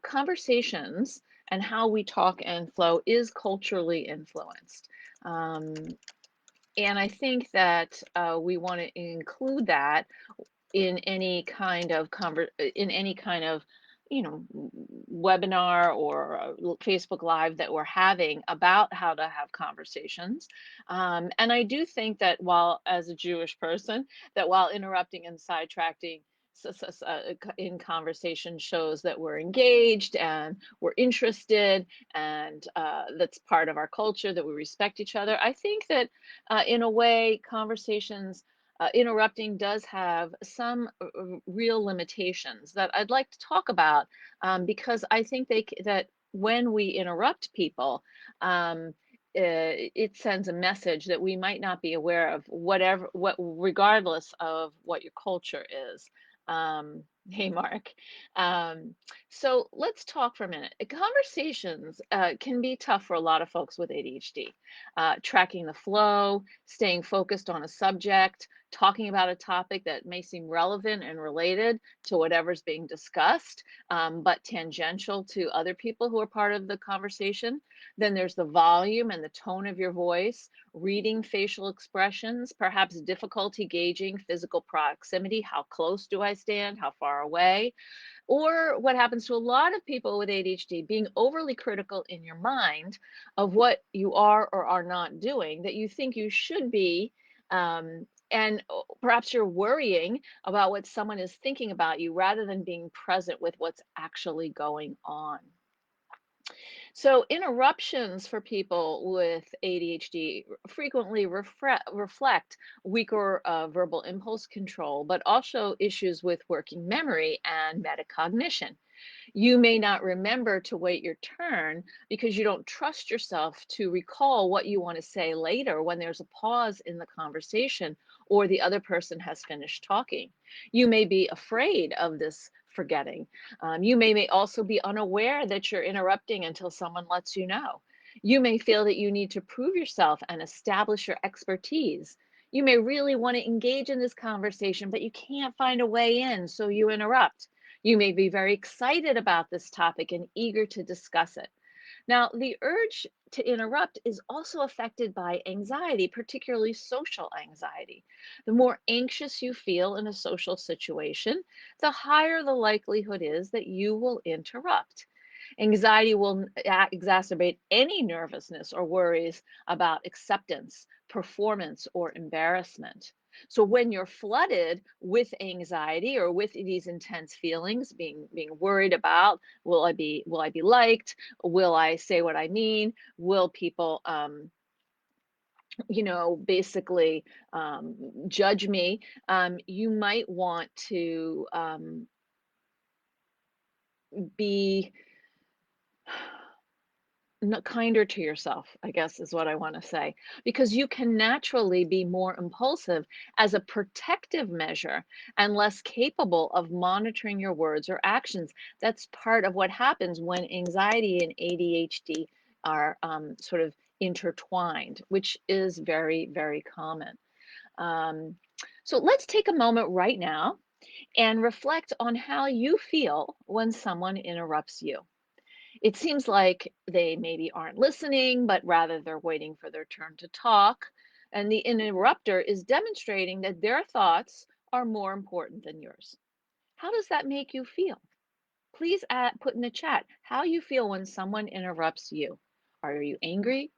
conversations and how we talk and flow is culturally influenced. Um, and I think that we want to include that in any kind of in any kind of webinar or Facebook Live that we're having about how to have conversations. And I do think that while, as a Jewish person, that while interrupting and sidetracking in conversation shows that we're engaged and we're interested, and that's part of our culture, that we respect each other. I think that in a way, conversations interrupting does have some real limitations that I'd like to talk about, because I think that when we interrupt people, it sends a message that we might not be aware of, regardless of what your culture is. Hey, Mark. Um, so let's talk for a minute. Conversations can be tough for a lot of folks with ADHD. Tracking the flow, staying focused on a subject, talking about a topic that may seem relevant and related to whatever's being discussed, but tangential to other people who are part of the conversation. Then there's the volume and the tone of your voice, reading facial expressions, perhaps difficulty gauging physical proximity. How close do I stand? How far away? Or what happens to a lot of people with ADHD, being overly critical in your mind of what you are or are not doing that you think you should be. And perhaps you're worrying about what someone is thinking about you rather than being present with what's actually going on. So interruptions for people with ADHD frequently reflect weaker verbal impulse control, but also issues with working memory and metacognition. You may not remember to wait your turn because you don't trust yourself to recall what you want to say later when there's a pause in the conversation or the other person has finished talking. You may be afraid of this forgetting. You may also be unaware that you're interrupting until someone lets you know. You may feel that you need to prove yourself and establish your expertise. You may really want to engage in this conversation, but you can't find a way in, so you interrupt. You may be very excited about this topic and eager to discuss it. Now, the urge to interrupt is also affected by anxiety, particularly social anxiety. The more anxious you feel in a social situation, the higher the likelihood is that you will interrupt. Anxiety will exacerbate any nervousness or worries about acceptance, performance, or embarrassment. So when you're flooded with anxiety or with these intense feelings, being worried about, will I be liked? Will I say what I mean? Will people basically judge me? You might want to be kinder to yourself, I guess is what I want to say, because you can naturally be more impulsive as a protective measure and less capable of monitoring your words or actions. That's part of what happens when anxiety and ADHD are sort of intertwined, which is very, very common. Um, so let's take a moment right now and reflect on how you feel when someone interrupts you. It seems like they maybe aren't listening, but rather they're waiting for their turn to talk. And the interrupter is demonstrating that their thoughts are more important than yours. How does that make you feel? Please put in the chat how you feel when someone interrupts you. Are you angry?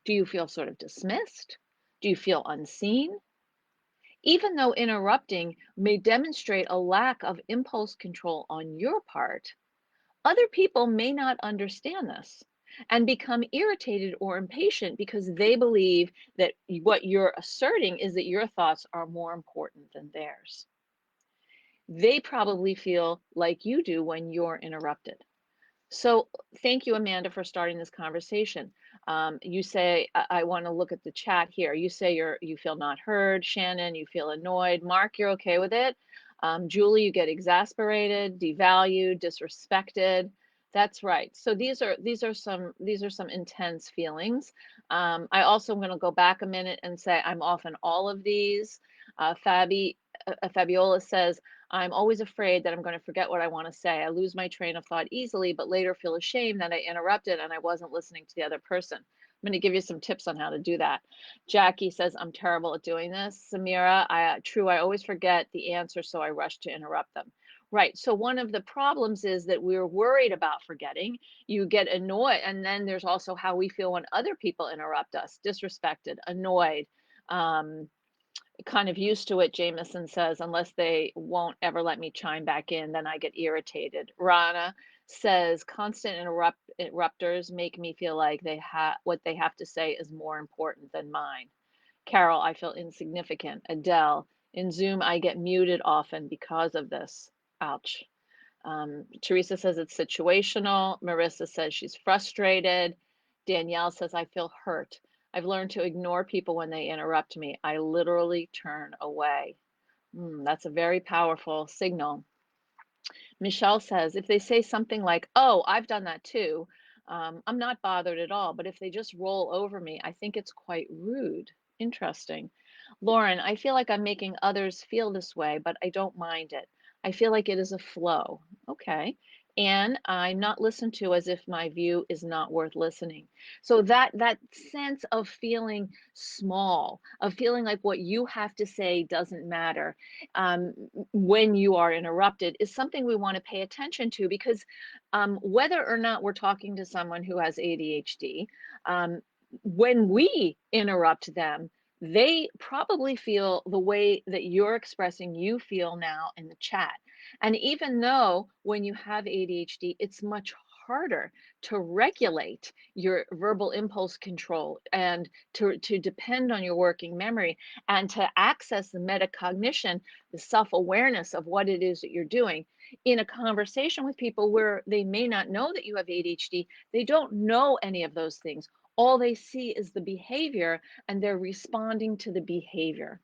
Do you feel sort of dismissed? Do you feel unseen? Even though interrupting may demonstrate a lack of impulse control on your part, other people may not understand this and become irritated or impatient because they believe that what you're asserting is that your thoughts are more important than theirs. They probably feel like you do when you're interrupted. So thank you, Amanda, for starting this conversation. You say, I want to look at the chat here. You say you feel not heard. Shannon, you feel annoyed. Mark, you're okay with it. Julie, you get exasperated, devalued, disrespected. That's right. So these are some intense feelings. I also am going to go back a minute and say I'm often all of these. Fabiola says, I'm always afraid that I'm going to forget what I want to say. I lose my train of thought easily, but later feel ashamed that I interrupted and I wasn't listening to the other person. I'm going to give you some tips on how to do that. Jackie says, I'm terrible at doing this. Samira, I always forget the answer, so I rush to interrupt them. Right. So one of the problems is that we're worried about forgetting. You get annoyed. And then there's also how we feel when other people interrupt us, disrespected, annoyed, um, kind of used to it. Jameson says, unless they won't ever let me chime back in, then I get irritated. Rana says, constant interrupters make me feel like what they have to say is more important than mine. Carol, I feel insignificant. Adele, in Zoom, I get muted often because of this. Ouch. Teresa says it's situational. Marissa says she's frustrated. Danielle says, I feel hurt. I've learned to ignore people when they interrupt me. I literally turn away. That's a very powerful signal. Michelle says, if they say something like, oh, I've done that too, I'm not bothered at all. But if they just roll over me, I think it's quite rude. Interesting. Lauren, I feel like I'm making others feel this way, but I don't mind it. I feel like it is a flow. Okay. And I'm not listened to as if my view is not worth listening. So that sense of feeling small, of feeling like what you have to say doesn't matter, um, when you are interrupted, is something we want to pay attention to, because whether or not we're talking to someone who has ADHD, um, when we interrupt them, they probably feel the way that you're expressing you feel now in the chat. And even though when you have ADHD, it's much harder to regulate your verbal impulse control and to depend on your working memory and to access the metacognition, the self-awareness of what it is that you're doing in a conversation with people where they may not know that you have ADHD. They don't know any of those things. All they see is the behavior, and they're responding to the behavior.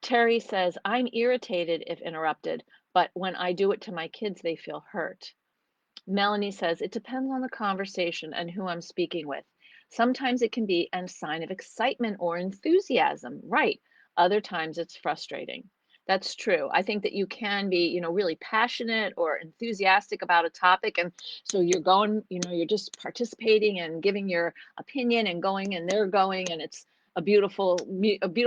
Terry says, I'm irritated if interrupted, but when I do it to my kids, they feel hurt. Melanie says, it depends on the conversation and who I'm speaking with. Sometimes it can be a sign of excitement or enthusiasm. Right. Other times it's frustrating. That's true. I think that you can be, really passionate or enthusiastic about a topic. And so you're going, you're just participating and giving your opinion and going, and they're going, and it's a beautiful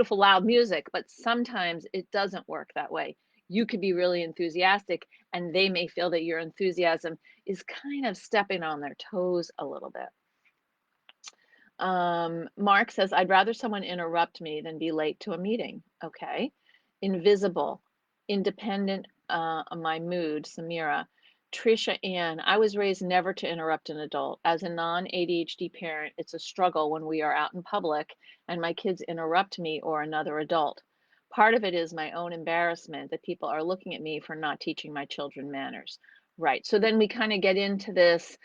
loud music. But sometimes it doesn't work that way. You could be really enthusiastic, and they may feel that your enthusiasm is kind of stepping on their toes a little bit. Mark says, I'd rather someone interrupt me than be late to a meeting. Okay. Invisible, independent of my mood, Samira. Trisha Ann, I was raised never to interrupt an adult. As a non ADHD parent, it's a struggle when we are out in public and my kids interrupt me or another adult. Part of it is my own embarrassment that people are looking at me for not teaching my children manners. Right. So then we kind of get into this,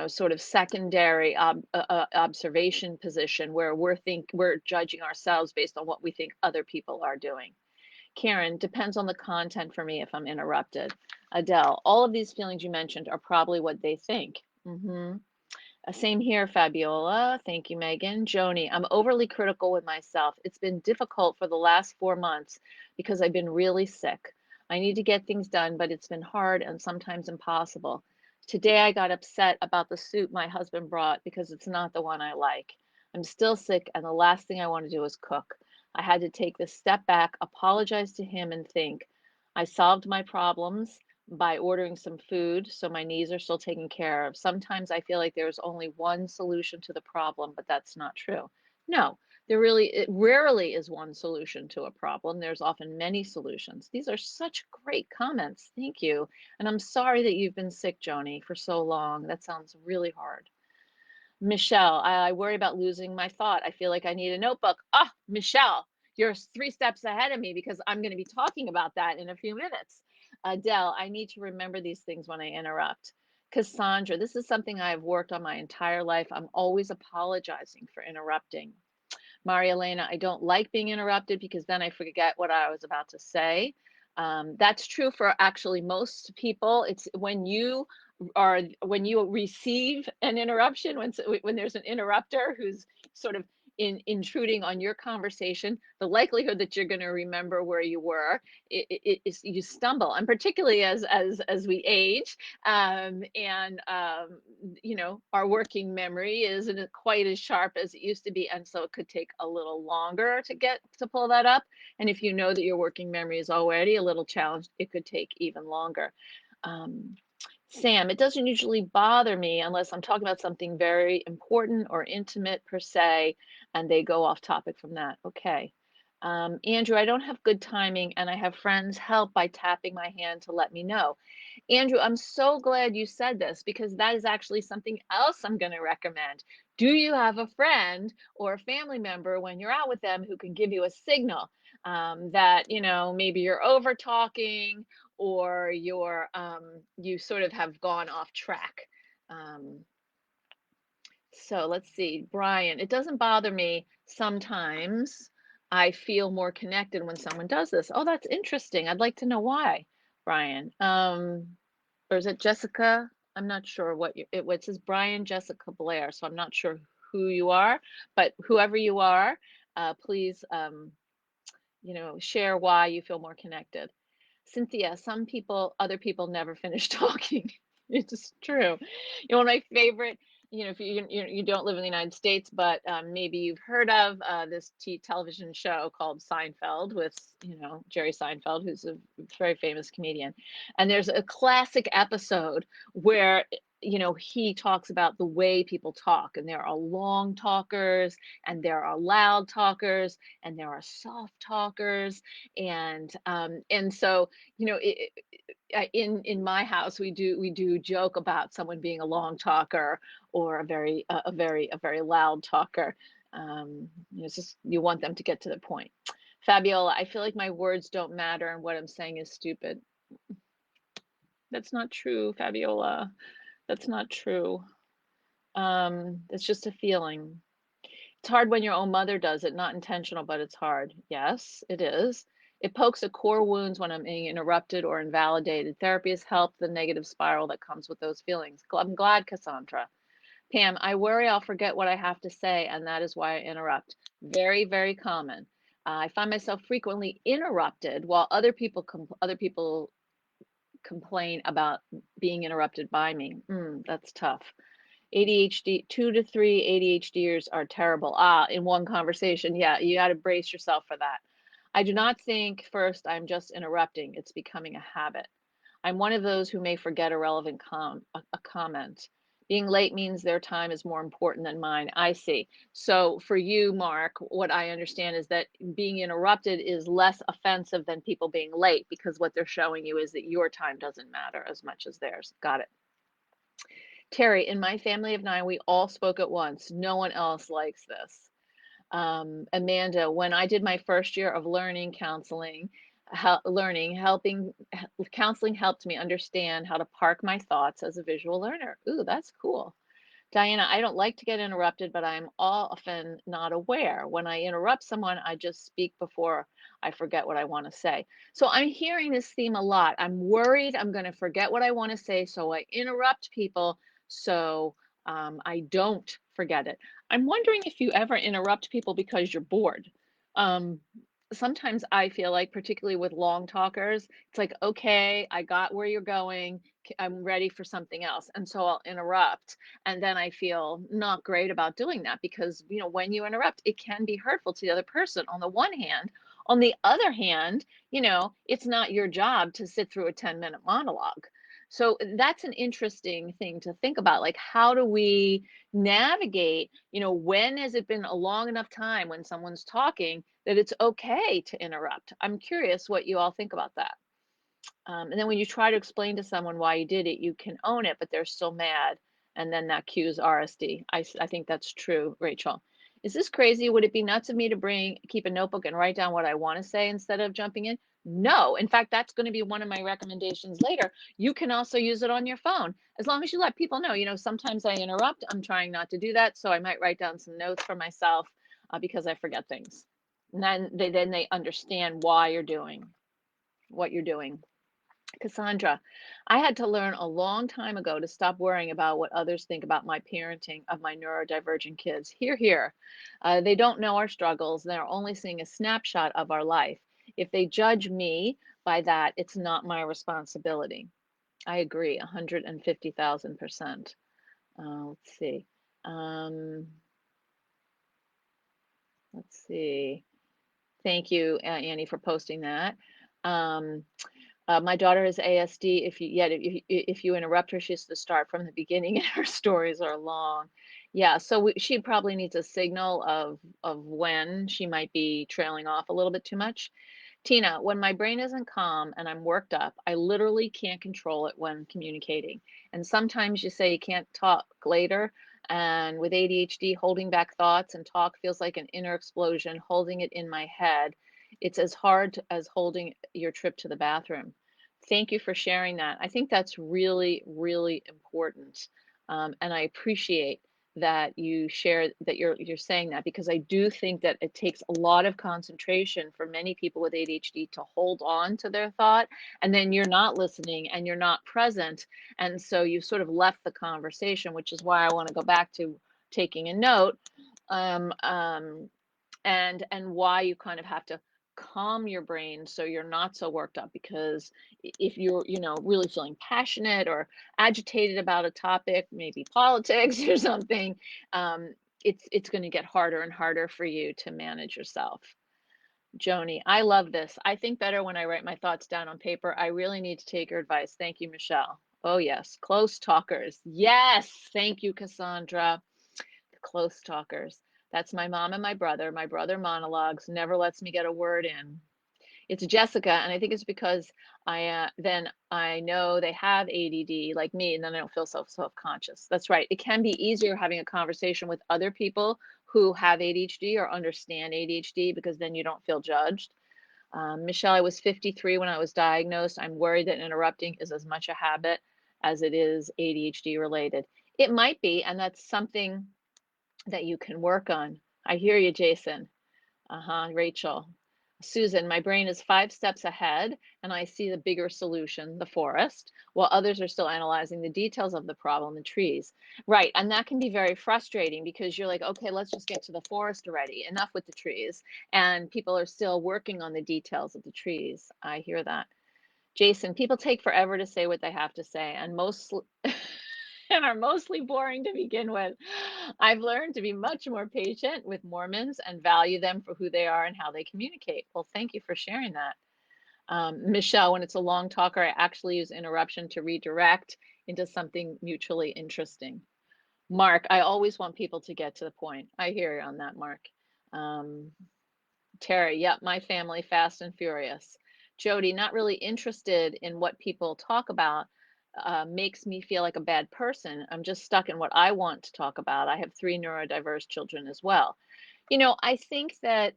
sort of secondary observation position where we're judging ourselves based on what we think other people are doing. Karen, depends on the content for me if I'm interrupted. Adele, all of these feelings you mentioned are probably what they think. Same here, Fabiola. Thank you, Megan. Joni, I'm overly critical with myself. It's been difficult for the last 4 months because I've been really sick. I need to get things done, but it's been hard and sometimes impossible. Today I got upset about the soup my husband brought because it's not the one I like. I'm still sick, and the last thing I want to do is cook. I had to take this step back, apologize to him, and think. I solved my problems by ordering some food, so my needs are still taken care of. Sometimes I feel like there's only one solution to the problem, but that's not true. No, it rarely is one solution to a problem. There's often many solutions. These are such great comments. Thank you. And I'm sorry that you've been sick, Joni, for so long. That sounds really hard. Michelle, I worry about losing my thought. I feel like I need a notebook. Ah, Michelle, you're 3 steps ahead of me because I'm going to be talking about that in a few minutes. Adele, I need to remember these things when I interrupt. Cassandra, this is something I've worked on my entire life. I'm always apologizing for interrupting. Maria Elena, I don't like being interrupted because then I forget what I was about to say. That's true for actually most people. It's when you receive an interruption, when there's an interrupter who's sort of intruding on your conversation, the likelihood that you're going to remember where you were is you stumble, and particularly as we age, and our working memory isn't quite as sharp as it used to be, and so it could take a little longer to pull that up. And if you know that your working memory is already a little challenged, it could take even longer. Um, Sam, it doesn't usually bother me unless I'm talking about something very important or intimate per se, and they go off topic from that. Okay. Andrew, I don't have good timing, and I have friends help by tapping my hand to let me know. Andrew, I'm so glad you said this because that is actually something else I'm going to recommend. Do you have a friend or a family member when you're out with them who can give you a signal that, maybe you're over talking or you sort of have gone off track? Um, so let's see, Brian, it doesn't bother me sometimes. I feel more connected when someone does this. Oh, that's interesting. I'd like to know why, Brian. Or is it Jessica? I'm not sure it says Brian Jessica Blair, so I'm not sure who you are, but whoever you are, please, share why you feel more connected. Cynthia, other people never finish talking. It's true. One of my favorite, if you don't live in the United States, but maybe you've heard of this television show called Seinfeld with, Jerry Seinfeld, who's a very famous comedian. And there's a classic episode where, he talks about the way people talk, and there are long talkers, and there are loud talkers, and there are soft talkers, and so in my house we do joke about someone being a long talker or a very loud talker. It's just you want them to get to the point. Fabiola, I feel like my words don't matter and what I'm saying is stupid. That's not true, Fabiola. That's not true. It's just a feeling. It's hard when your own mother does it, not intentional, but it's hard. Yes, it is. It pokes at core wounds when I'm being interrupted or invalidated. Therapy has helped the negative spiral that comes with those feelings. I'm glad, Cassandra. Pam, I worry I'll forget what I have to say, and that is why I interrupt. Very, very common. I find myself frequently interrupted while other people complain about being interrupted by me. That's tough. ADHD, 2 to 3 ADHDers are terrible. In one conversation. Yeah, you got to brace yourself for that. I do not think first I'm just interrupting. It's becoming a habit. I'm one of those who may forget a relevant a comment. Being late means their time is more important than mine. I see. So for you, Mark, what I understand is that being interrupted is less offensive than people being late because what they're showing you is that your time doesn't matter as much as theirs. Got it. Terry, in my family of 9, we all spoke at once. No one else likes this. Amanda, when I did my first year of learning counseling, counseling helped me understand how to park my thoughts as a visual learner. Ooh, that's cool. Diana, I don't like to get interrupted, but I'm often not aware. When I interrupt someone, I just speak before I forget what I want to say. So I'm hearing this theme a lot. I'm worried I'm going to forget what I want to say, so I interrupt people so I don't forget it. I'm wondering if you ever interrupt people because you're bored. Um, Sometimes I feel like, particularly with long talkers, it's like, okay, I got where you're going. I'm ready for something else. And so I'll interrupt. And then I feel not great about doing that because, when you interrupt, it can be hurtful to the other person on the one hand. On the other hand, it's not your job to sit through a 10-minute monologue. So that's an interesting thing to think about. Like, how do we navigate, when has it been a long enough time when someone's talking that it's okay to interrupt? I'm curious what you all think about that. And then when you try to explain to someone why you did it, you can own it, but they're still mad. And then that cues RSD. I think that's true, Rachel. Is this crazy? Would it be nuts of me to keep a notebook and write down what I want to say instead of jumping in? No. In fact, that's going to be one of my recommendations later. You can also use it on your phone as long as you let people know. Sometimes I interrupt. I'm trying not to do that. So I might write down some notes for myself because I forget things. And then they understand why you're doing what you're doing. Cassandra, I had to learn a long time ago to stop worrying about what others think about my parenting of my neurodivergent kids. Here, here. They don't know our struggles. They're only seeing a snapshot of our life. If they judge me by that, it's not my responsibility. I agree, 150,000%. Let's see. Um, let's see. Thank you, Annie, for posting that. Um, my daughter has ASD. If you interrupt her, she has to start from the beginning, and her stories are long. Yeah, so she probably needs a signal of when she might be trailing off a little bit too much. Tina, when my brain isn't calm and I'm worked up, I literally can't control it when communicating. And sometimes you say you can't talk later. And with ADHD, holding back thoughts and talk feels like an inner explosion, holding it in my head. It's as hard as holding your trip to the bathroom. Thank you for sharing that. I think that's really, really important. And I appreciate that you share that you're saying that, because I do think that it takes a lot of concentration for many people with ADHD to hold on to their thought, and then you're not listening and you're not present, and so you've sort of left the conversation, which is why I want to go back to taking a note. Um, um, and why you kind of have to calm your brain so you're not so worked up, because if you're really feeling passionate or agitated about a topic, maybe politics or something, um, it's going to get harder and harder for you to manage yourself. Joni, I love this. I think better when I write my thoughts down on paper. I really need to take your advice. Thank you, Michelle. Oh yes, close talkers. Yes, thank you, Cassandra. Close talkers. That's my mom and my brother. My brother monologues, never lets me get a word in. It's Jessica, and I think it's because then I know they have ADD like me, and then I don't feel so self-conscious. That's right. It can be easier having a conversation with other people who have ADHD or understand ADHD, because then you don't feel judged. Michelle, I was 53 when I was diagnosed. I'm worried that interrupting is as much a habit as it is ADHD related. It might be, and that's something that you can work on. I hear you, Jason. Rachel. Susan, my brain is 5 steps ahead and I see the bigger solution, the forest, while others are still analyzing the details of the problem, the trees. Right. And that can be very frustrating because you're like, okay, let's just get to the forest already. Enough with the trees. And people are still working on the details of the trees. I hear that. Jason, people take forever to say what they have to say, and most and are mostly boring to begin with. I've learned to be much more patient with Mormons and value them for who they are and how they communicate. Well, thank you for sharing that. Michelle, when it's a long talker, I actually use interruption to redirect into something mutually interesting. Mark, I always want people to get to the point. I hear you on that, Mark. Um, Terry, yep, my family, fast and furious. Jody, not really interested in what people talk about, makes me feel like a bad person. I'm just stuck in what I want to talk about. I have 3 neurodiverse children as well. I think that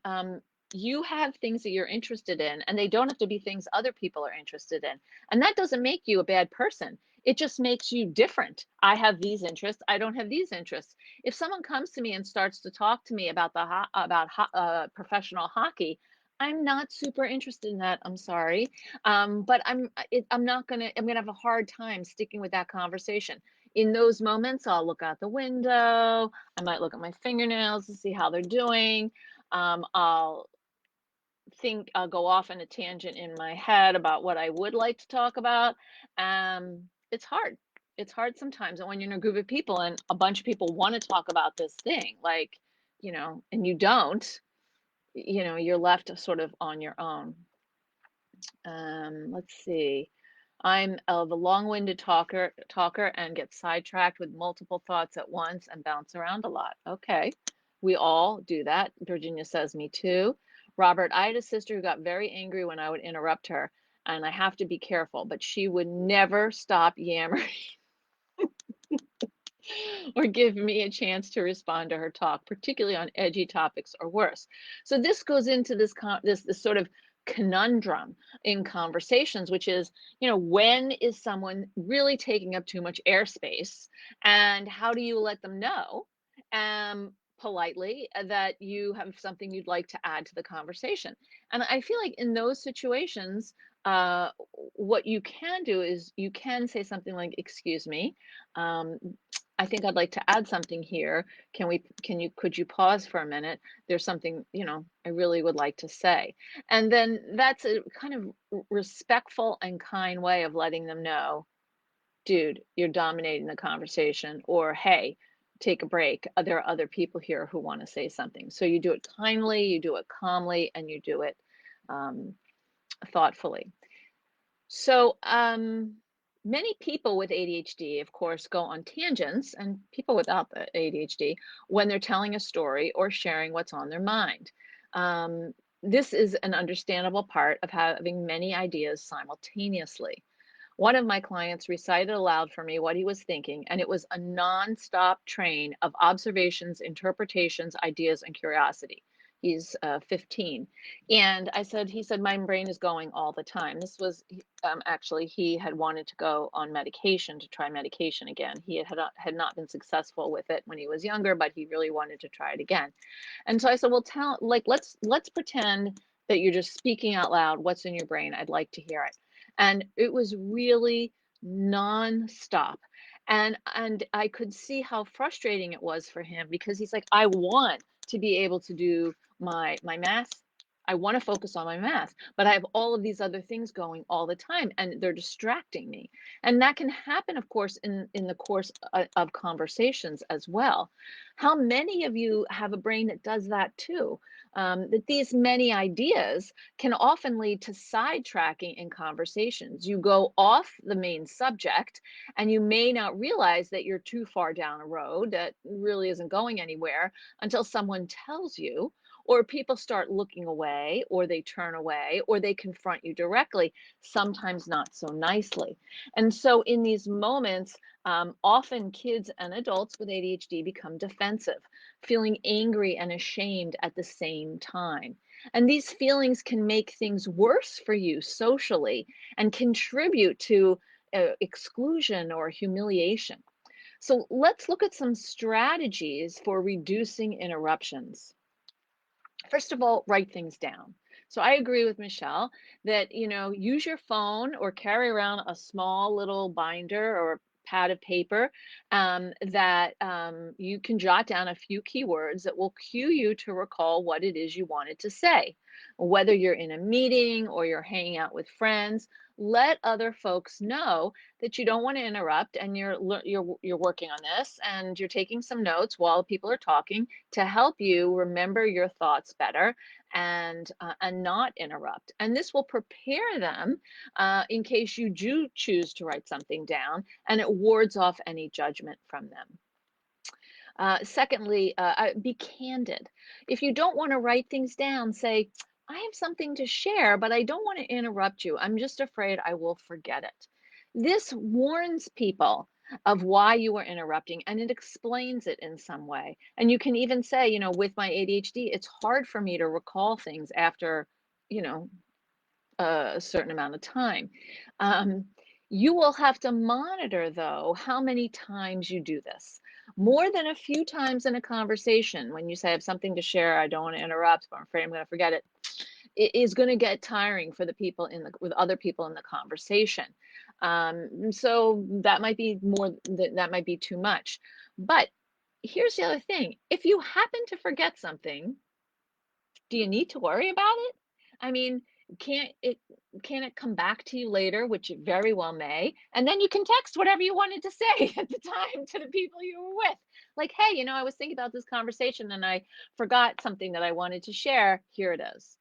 you have things that you're interested in, and they don't have to be things other people are interested in. And that doesn't make you a bad person. It just makes you different. I have these interests. I don't have these interests. If someone comes to me and starts to talk to me about professional hockey, I'm not super interested in that. I'm sorry, but I'm not gonna. I'm gonna have a hard time sticking with that conversation. In those moments, I'll look out the window. I might look at my fingernails to see how they're doing. I'll I'll go off on a tangent in my head about what I would like to talk about. It's hard. It's hard sometimes. And when you're in a group of people and a bunch of people want to talk about this thing, like, and you don't, you're left sort of on your own. Let's see. I'm the long-winded talker and get sidetracked with multiple thoughts at once and bounce around a lot. Okay. We all do that. Virginia says me too. Robert, I had a sister who got very angry when I would interrupt her, and I have to be careful, but she would never stop yammering or give me a chance to respond to her talk, particularly on edgy topics or worse. So this goes into this sort of conundrum in conversations, which is, when is someone really taking up too much airspace, and how do you let them know, politely, that you have something you'd like to add to the conversation? And I feel like in those situations, uh, what you can do is you can say something like, "Excuse me, um, I think I'd like to add something here. Could you pause for a minute? There's something, I really would like to say." And then that's a kind of respectful and kind way of letting them know, "Dude, you're dominating the conversation," or, "Hey, take a break. There are other people here who want to say something." So you do it kindly, you do it calmly, and you do it um, thoughtfully. So, many people with ADHD, of course, go on tangents, and people without the ADHD, when they're telling a story or sharing what's on their mind. This is an understandable part of having many ideas simultaneously. One of my clients recited aloud for me what he was thinking, and it was a nonstop train of observations, interpretations, ideas, and curiosity. He's 15. And he said, my brain is going all the time. Actually, he had wanted to go on medication to try medication again. He had not been successful with it when he was younger, but he really wanted to try it again. And so I said, well, let's pretend that you're just speaking out loud what's in your brain. I'd like to hear it. And it was really nonstop. And I could see how frustrating it was for him because he's like, I want to be able to do my math. I want to focus on my math, but I have all of these other things going all the time and they're distracting me. And that can happen, of course, in the course of conversations as well. How many of you have a brain that does that too? That these many ideas can often lead to sidetracking in conversations. You go off the main subject and you may not realize that you're too far down a road that really isn't going anywhere until someone tells you, or people start looking away, or they turn away, or they confront you directly, sometimes not so nicely. And so, in these moments, often kids and adults with ADHD become defensive, feeling angry and ashamed at the same time. And these feelings can make things worse for you socially and contribute to exclusion or humiliation. So let's look at some strategies for reducing interruptions. First of all, write things down. So I agree with Michelle that, use your phone or carry around a small little binder or pad of paper that you can jot down a few keywords that will cue you to recall what it is you wanted to say. Whether you're in a meeting or you're hanging out with friends, let other folks know that you don't want to interrupt and you're working on this and you're taking some notes while people are talking to help you remember your thoughts better and not interrupt. And this will prepare them in case you do choose to write something down, and it wards off any judgment from them. Secondly, be candid. If you don't want to write things down, say, I have something to share, but I don't want to interrupt you. I'm just afraid I will forget it. This warns people of why you are interrupting and it explains it in some way. And you can even say, with my ADHD, it's hard for me to recall things after, you know, a certain amount of time. Um, you will have to monitor, though, how many times you do this. More than a few times in a conversation, when you say, I have something to share, I don't want to interrupt, but I'm afraid I'm going to forget it, it is going to get tiring for the people with other people in the conversation. So that might be that might be too much. But here's the other thing. If you happen to forget something, do you need to worry about it? I mean, can't it can it come back to you later, which it very well may, and then you can text whatever you wanted to say at the time to the people you were with. Like, hey, I was thinking about this conversation and I forgot something that I wanted to share. Here it is.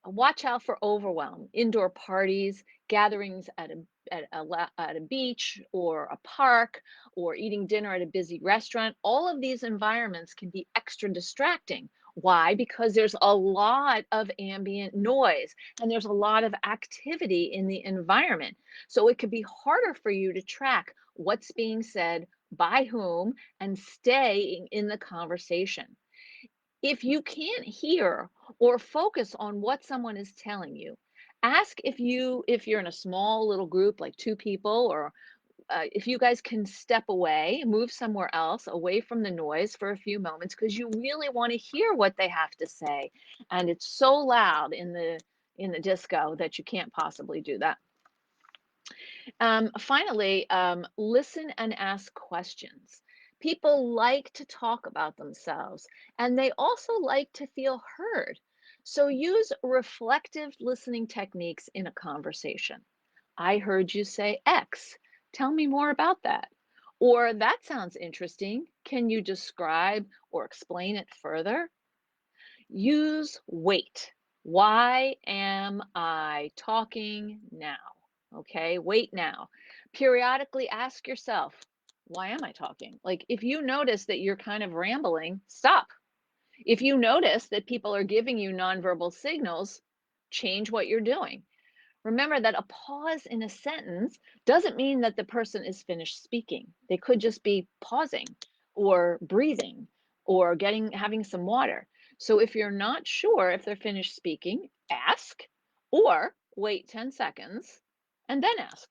Watch out for overwhelm. Indoor parties, gatherings at a beach or a park, or eating dinner at a busy restaurant. All of these environments can be extra distracting. Why? Because there's a lot of ambient noise and there's a lot of activity in the environment. So it could be harder for you to track what's being said, by whom, and stay in the conversation. If you can't hear or focus on what someone is telling you, ask if you're in a small little group like two people, or if you guys can step away, move somewhere else away from the noise for a few moments because you really want to hear what they have to say. And it's so loud in the in the disco that you can't possibly do that. Finally, listen and ask questions. People like to talk about themselves and they also like to feel heard. So use reflective listening techniques in a conversation. I heard you say X. Tell me more about that. Or that sounds interesting. Can you describe or explain it further? Use wait. Why am I talking now? Okay, wait now. Periodically ask yourself, why am I talking? Like if you notice that you're kind of rambling, stop. If you notice that people are giving you nonverbal signals, change what you're doing. Remember that a pause in a sentence doesn't mean that the person is finished speaking. They could just be pausing or breathing or having some water. So if you're not sure if they're finished speaking, ask or wait 10 seconds and then ask.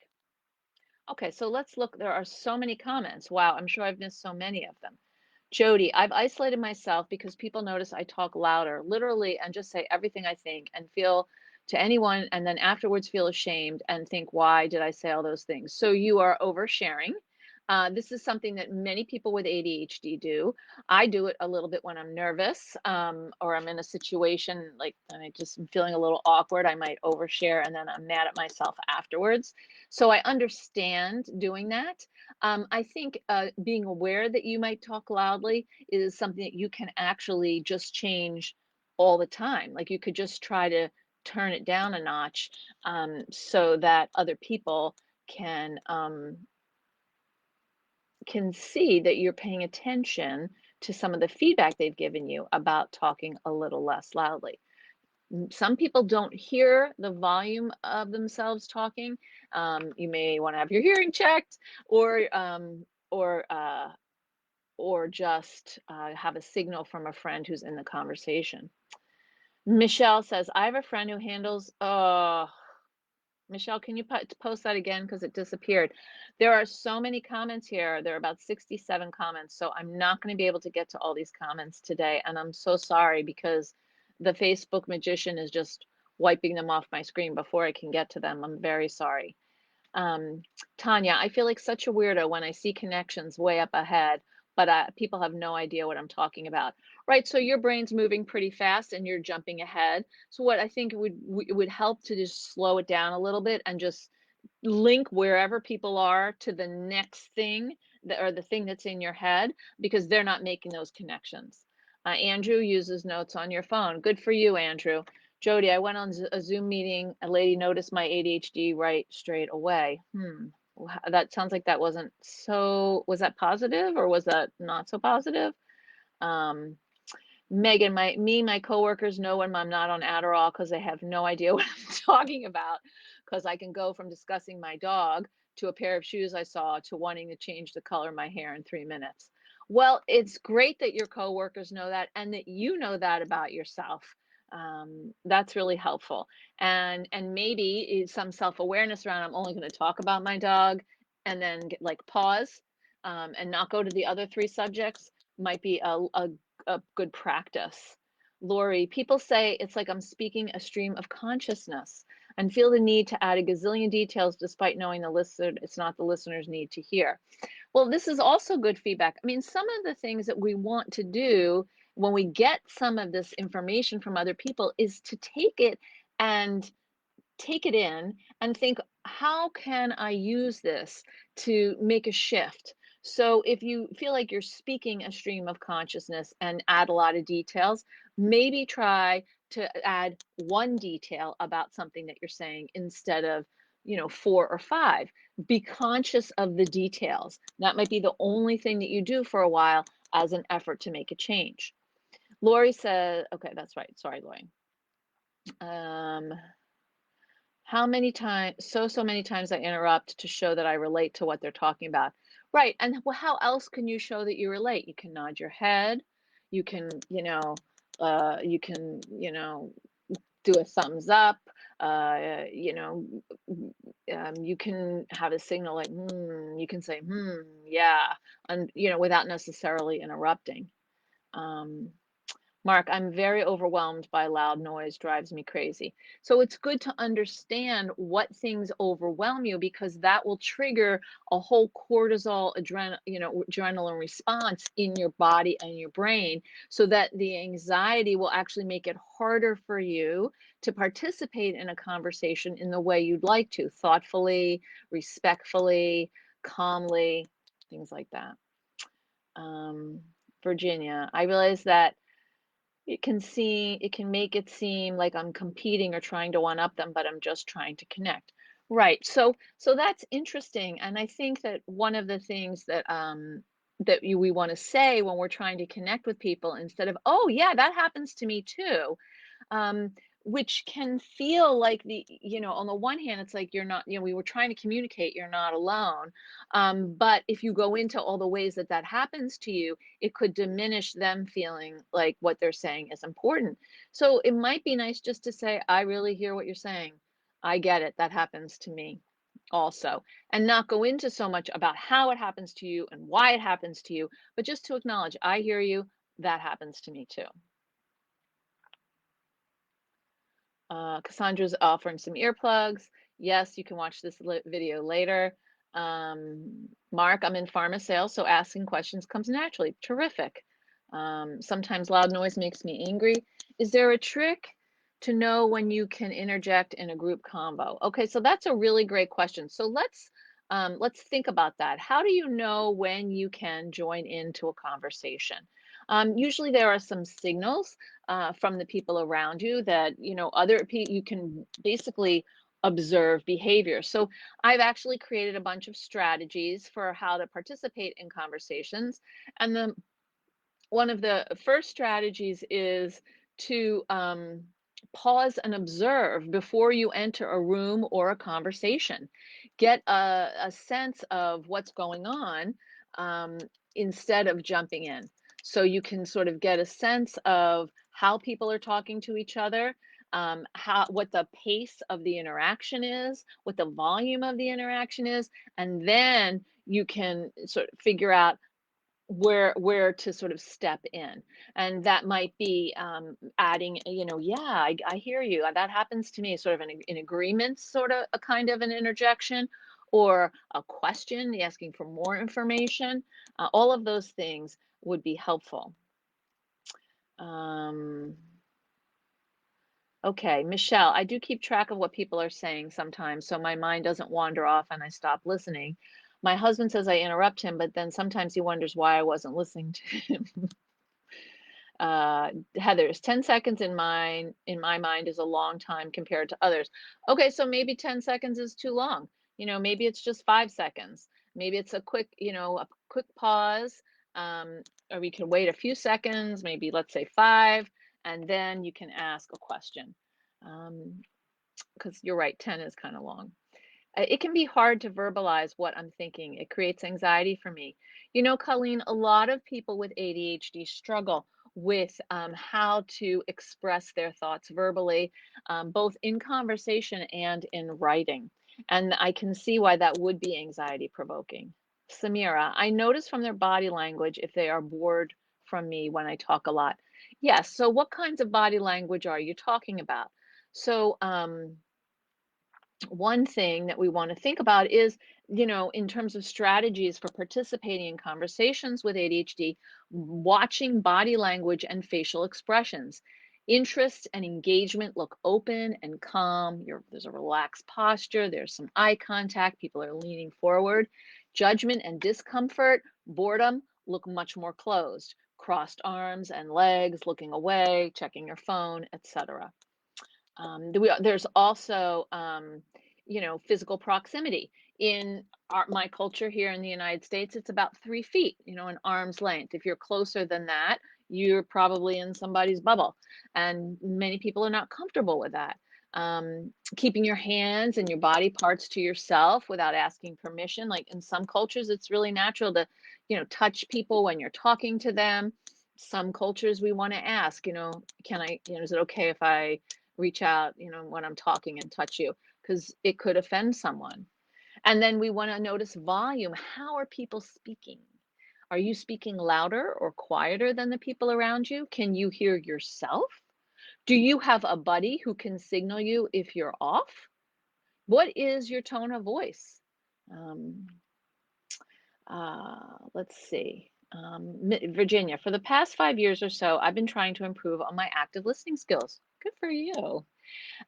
Okay, so let's look. There are so many comments. Wow, I'm sure I've missed so many of them. Jody, I've isolated myself because people notice I talk louder, literally, and just say everything I think and feel to anyone, and then afterwards feel ashamed and think, why did I say all those things? So you are oversharing. This is something that many people with ADHD do. I do it a little bit when I'm nervous or I'm in a situation like and I just am feeling a little awkward. I might overshare and then I'm mad at myself afterwards. So I understand doing that. I think being aware that you might talk loudly is something that you can actually just change all the time. Like you could just try to turn it down a notch so that other people can um, can see that you're paying attention to some of the feedback they've given you about talking a little less loudly. Some people don't hear the volume of themselves talking. You may want to have your hearing checked, or or uh, or just have a signal from a friend who's in the conversation. Michelle says, "I have a friend who handles." Oh, Michelle, can you post that again because it disappeared? There are so many comments here. There are about 67 comments, so I'm not going to be able to get to all these comments today, and I'm so sorry because the Facebook magician is just wiping them off my screen before I can get to them. I'm very sorry. Um, Tanya, I feel like such a weirdo when I see connections way up ahead, but people have no idea what I'm talking about. Right, so your brain's moving pretty fast and you're jumping ahead. So what I think it would help to just slow it down a little bit and just link wherever people are to the next thing that, or the thing that's in your head because they're not making those connections. Andrew uses notes on your phone. Good for you, Andrew. Jody, I went on a Zoom meeting. A lady noticed my ADHD right straight away. That sounds like that wasn't so, was that positive or was that not so positive? Um, Megan, my coworkers know when I'm not on Adderall because they have no idea what I'm talking about. Because I can go from discussing my dog to a pair of shoes I saw to wanting to change the color of my hair in 3 minutes. Well, it's great that your coworkers know that and that you know that about yourself. That's really helpful. And maybe some self-awareness around I'm only going to talk about my dog and then get, like pause and not go to the other three subjects might be a good practice. Lori, people say it's like I'm speaking a stream of consciousness and feel the need to add a gazillion details despite knowing the listener it's not the listener's need to hear. Well, this is also good feedback. I mean, some of the things that we want to do when we get some of this information from other people is to and take it in and think, how can I use this to make a shift? So if you feel like you're speaking a stream of consciousness and add a lot of details, maybe try to add one detail about something that you're saying instead of, four or five. Be conscious of the details. That might be the only thing that you do for a while as an effort to make a change. Lori said, okay, that's right. Sorry, Lori. Um, how many times, so many times I interrupt to show that I relate to what they're talking about. Right. And how else can you show that you relate? You can nod your head. You can, do a thumbs up. Uh, you know, you can have a signal like, you can say, yeah, and, without necessarily interrupting. Um, Mark, I'm very overwhelmed by loud noise, drives me crazy. So it's good to understand what things overwhelm you because that will trigger a whole cortisol adrenaline response in your body and your brain so that the anxiety will actually make it harder for you to participate in a conversation in the way you'd like to, thoughtfully, respectfully, calmly, things like that. Um, Virginia, I realize that it can make it seem like I'm competing or trying to one up them, but I'm just trying to connect. Right. So that's interesting. And I think that one of the things that we want to say when we're trying to connect with people instead of, oh yeah, that happens to me too, um, which can feel like on the one hand, it's like you're not, we were trying to communicate, you're not alone. But if you go into all the ways that that happens to you, it could diminish them feeling like what they're saying is important. So it might be nice just to say, I really hear what you're saying. I get it. That happens to me also. And not go into so much about how it happens to you and why it happens to you, but just to acknowledge, I hear you. That happens to me too. Cassandra's offering some earplugs. Yes, you can watch this video later. Mark, I'm in pharma sales, so asking questions comes naturally. Terrific. Sometimes loud noise makes me angry. Is there a trick to know when you can interject in a group convo? Okay, so that's a really great question. So let's think about that. How do you know when you can join into a conversation? Usually there are some signals from the people around you that other people you can basically observe behavior. So I've actually created a bunch of strategies for how to participate in conversations, and the one of the first strategies is to pause and observe before you enter a room or a conversation. Get a sense of what's going on um, instead of jumping in. So you can sort of get a sense of how people are talking to each other, what the pace of the interaction is, what the volume of the interaction is, and then you can sort of figure out where to sort of step in, and that might be adding, yeah, I hear you, that happens to me, sort of an agreement, sort of a kind of an interjection, or a question asking for more information. All of those things would be helpful. um, okay, Michelle, I do keep track of what people are saying sometimes so my mind doesn't wander off and I stop listening. My husband says I interrupt him, but then sometimes he wonders why I wasn't listening to him. Heather's 10 seconds in my mind is a long time compared to others. Okay, so maybe 10 seconds is too long. Maybe it's just 5 seconds. Maybe it's a quick pause. Or we can wait a few seconds, maybe let's say 5, and then you can ask a question. Because you're right, 10 is kind of long. It can be hard to verbalize what I'm thinking. It creates anxiety for me. Colleen, a lot of people with ADHD struggle with how to express their thoughts verbally, both in conversation and in writing. And I can see why that would be anxiety provoking. Samira, I notice from their body language if they are bored from me when I talk a lot. Yes. So, what kinds of body language are you talking about? So, one thing that we want to think about is, in terms of strategies for participating in conversations with ADHD, watching body language and facial expressions. Interest and engagement look open and calm. There's a relaxed posture. There's some eye contact. People are leaning forward. Judgment and discomfort, boredom look much more closed. Crossed arms and legs, looking away, checking your phone, etc. There's also, physical proximity. In my culture here in the United States, it's about 3 feet, an arm's length. If you're closer than that, you're probably in somebody's bubble. And many people are not comfortable with that. Keeping your hands and your body parts to yourself without asking permission. Like in some cultures, it's really natural to, touch people when you're talking to them. Some cultures we want to ask, can I, is it okay if I reach out, when I'm talking and touch you, because it could offend someone. And then we want to notice volume. How are people speaking? Are you speaking louder or quieter than the people around you? Can you hear yourself? Do you have a buddy who can signal you if you're off? What is your tone of voice? Um, let's see. Virginia, for the past 5 years or so, I've been trying to improve on my active listening skills. Good for you.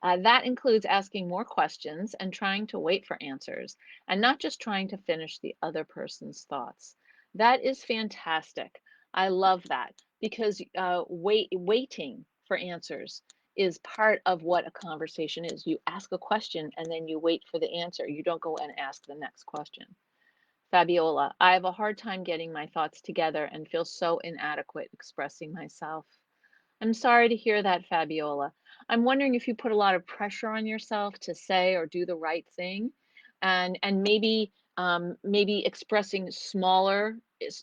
That includes asking more questions and trying to wait for answers, and not just trying to finish the other person's thoughts. That is fantastic. I love that because waiting for answers is part of what a conversation is. You ask a question and then you wait for the answer. You don't go and ask the next question. Fabiola, I have a hard time getting my thoughts together and feel so inadequate expressing myself. I'm sorry to hear that, Fabiola. I'm wondering if you put a lot of pressure on yourself to say or do the right thing, and maybe expressing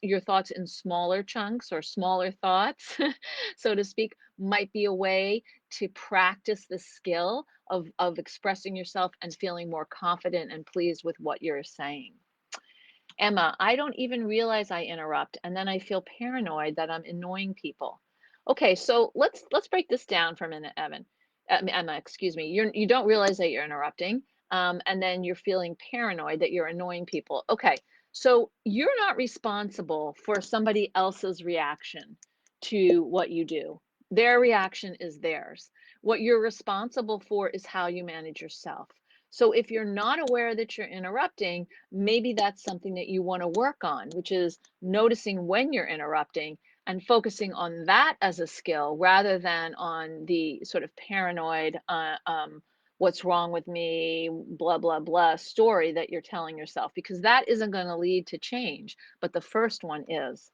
your thoughts in smaller chunks or smaller thoughts, so to speak, might be a way to practice the skill of expressing yourself and feeling more confident and pleased with what you're saying. Emma, I don't even realize I interrupt, and then I feel paranoid that I'm annoying people. Okay, so let's break this down for a minute, Emma, excuse me. You don't realize that you're interrupting, and then you're feeling paranoid that you're annoying people. Okay, so you're not responsible for somebody else's reaction to what you do. Their reaction is theirs. What you're responsible for is how you manage yourself. So if you're not aware that you're interrupting, maybe that's something that you want to work on, which is noticing when you're interrupting and focusing on that as a skill rather than on the sort of paranoid, what's wrong with me, blah, blah, blah story that you're telling yourself, because that isn't going to lead to change. But the first one is.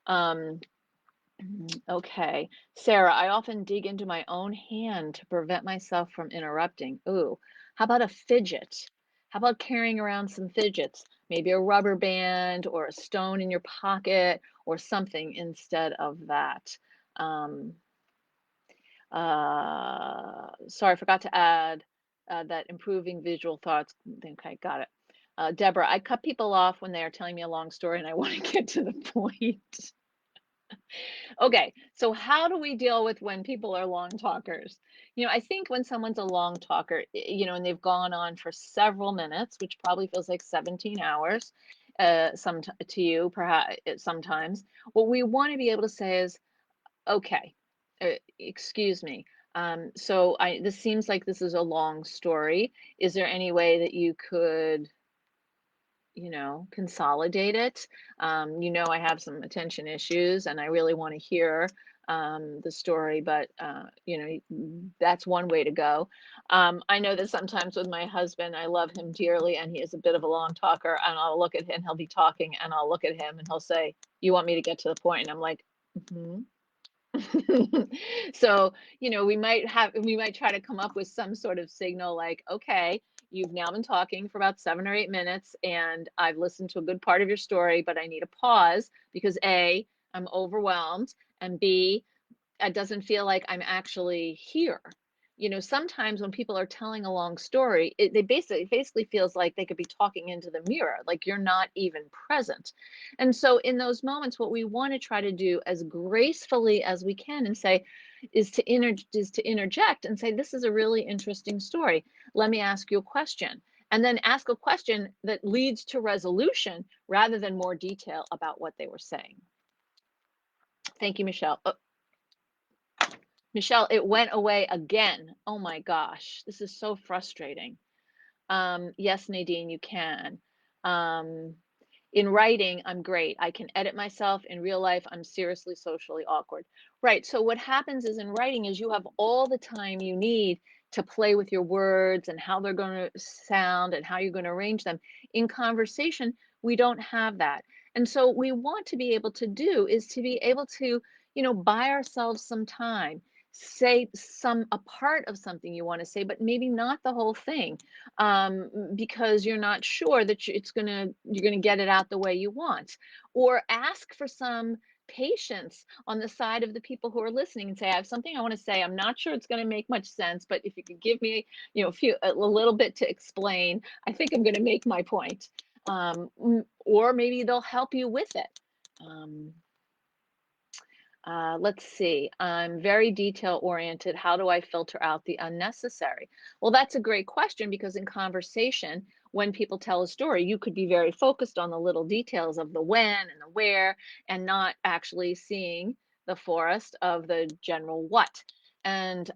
Um, Okay. Sarah, I often dig into my own hand to prevent myself from interrupting. Ooh, how about a fidget? How about carrying around some fidgets? Maybe a rubber band or a stone in your pocket or something instead of that. Um, sorry, I forgot to add that improving visual thoughts. Okay, got it. Deborah, I cut people off when they are telling me a long story and I want to get to the point. Okay, so how do we deal with when people are long talkers? I think when someone's a long talker, and they've gone on for several minutes, which probably feels like 17 hours, to you, perhaps sometimes, what we want to be able to say is, okay, excuse me. This seems like this is a long story. Is there any way that you could consolidate it. I have some attention issues and I really want to hear the story, but that's one way to go. I know that sometimes with my husband, I love him dearly and he is a bit of a long talker, and I'll look at him, he'll be talking and I'll look at him and he'll say, "You want me to get to the point?" And I'm like, "Mm-hmm." So, we might try to come up with some sort of signal like, okay, you've now been talking for about 7 or 8 minutes and I've listened to a good part of your story, but I need a pause because A, I'm overwhelmed, and B, it doesn't feel like I'm actually here. Sometimes when people are telling a long story, they basically feels like they could be talking into the mirror, like you're not even present. And so in those moments, what we want to try to do as gracefully as we can and say is to interject and say, this is a really interesting story. Let me ask you a question. And then ask a question that leads to resolution rather than more detail about what they were saying. Thank you, Michelle. Michelle, it went away again. Oh my gosh, this is so frustrating. Yes, Nadine, you can. Um, in writing, I'm great. I can edit myself. In real life, I'm seriously socially awkward. Right. So what happens is in writing is you have all the time you need to play with your words and how they're going to sound and how you're going to arrange them. In conversation, we don't have that. And so we want to be able to do is to be able to, buy ourselves some time, say a part of something you want to say, but maybe not the whole thing, because you're not sure that you're gonna get it out the way you want, or ask for some patience on the side of the people who are listening and say, I have something I want to say. I'm not sure it's going to make much sense, but if you could give me, a little bit to explain, I think I'm going to make my point. Or maybe they'll help you with it. Um, let's see. I'm very detail oriented. How do I filter out the unnecessary? Well, that's a great question because in conversation, when people tell a story, you could be very focused on the little details of the when and the where and not actually seeing the forest of the general what. And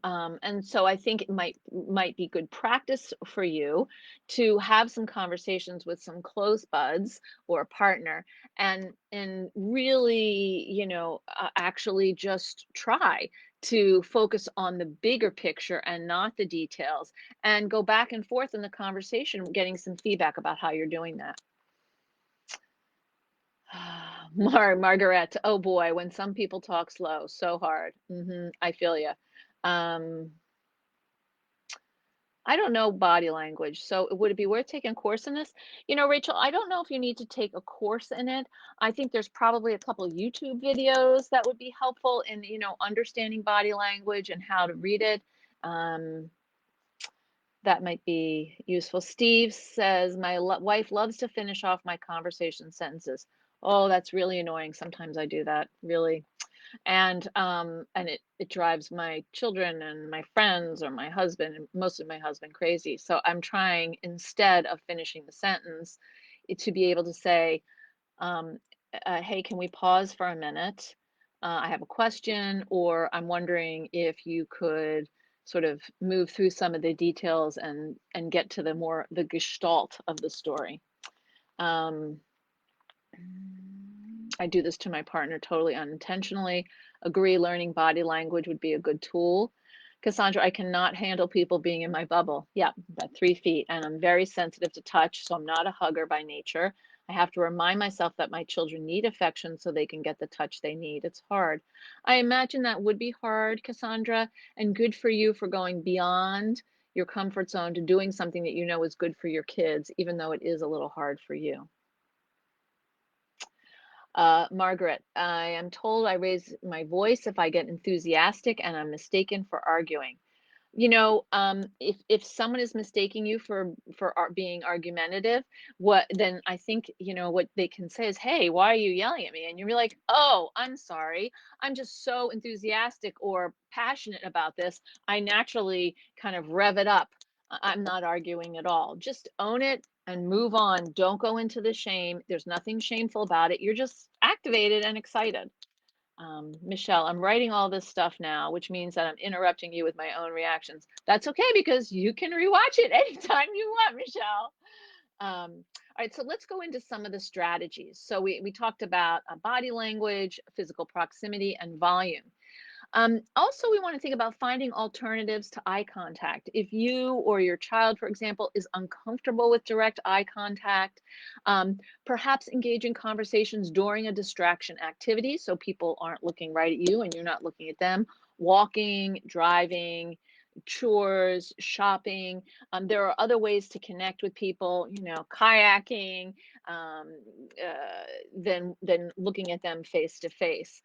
so I think it might be good practice for you to have some conversations with some close buds or a partner and really, actually just try to focus on the bigger picture and not the details, and go back and forth in the conversation, getting some feedback about how you're doing that. Margaret, oh boy, when some people talk slow, so hard. I feel you. um I don't know body language, so would it be worth taking a course in this? Rachel, I don't know if you need to take a course in it. I think there's probably a couple YouTube videos that would be helpful in, understanding body language and how to read it. Um, that might be useful. Steve says, my wife loves to finish off my conversation sentences. Oh, that's really annoying. Sometimes I do that, really. And it drives my children and my friends or my husband, and mostly my husband, crazy. So I'm trying, instead of finishing the sentence, to be able to say, um, hey, can we pause for a minute? I have a question, or I'm wondering if you could sort of move through some of the details and get to the gestalt of the story. um, I do this to my partner totally unintentionally. Agree, learning body language would be a good tool. Cassandra, I cannot handle people being in my bubble. Yeah, that 3 feet. And I'm very sensitive to touch, so I'm not a hugger by nature. I have to remind myself that my children need affection so they can get the touch they need. It's hard. I imagine that would be hard, Cassandra, and good for you for going beyond your comfort zone to doing something that you know is good for your kids, even though it is a little hard for you. Margaret, I am told I raise my voice if I get enthusiastic and I'm mistaken for arguing. If someone is mistaking you for being argumentative, then I think, what they can say is, "Hey, why are you yelling at me?" And you're like, "Oh, I'm sorry. I'm just so enthusiastic or passionate about this. I naturally kind of rev it up. I'm not arguing at all." Just own it and move on. Don't go into the shame. There's nothing shameful about it. You're just activated and excited. Michelle, I'm writing all this stuff now, which means that I'm interrupting you with my own reactions. That's okay because you can rewatch it anytime you want, Michelle. All right, so let's go into some of the strategies. So we talked about body language, physical proximity, and volume. Also, we want to think about finding alternatives to eye contact. If you or your child, for example, is uncomfortable with direct eye contact, perhaps engage in conversations during a distraction activity so people aren't looking right at you and you're not looking at them. Walking, driving, chores, shopping. There are other ways to connect with people, kayaking, um, than looking at them face to face.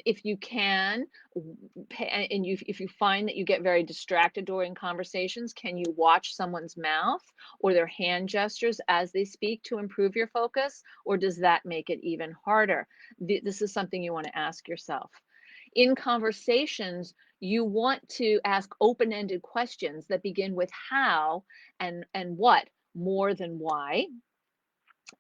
If you can, and if you find that you get very distracted during conversations, can you watch someone's mouth or their hand gestures as they speak to improve your focus, or does that make it even harder? This is something you want to ask yourself. In conversations, you want to ask open-ended questions that begin with how and what more than why,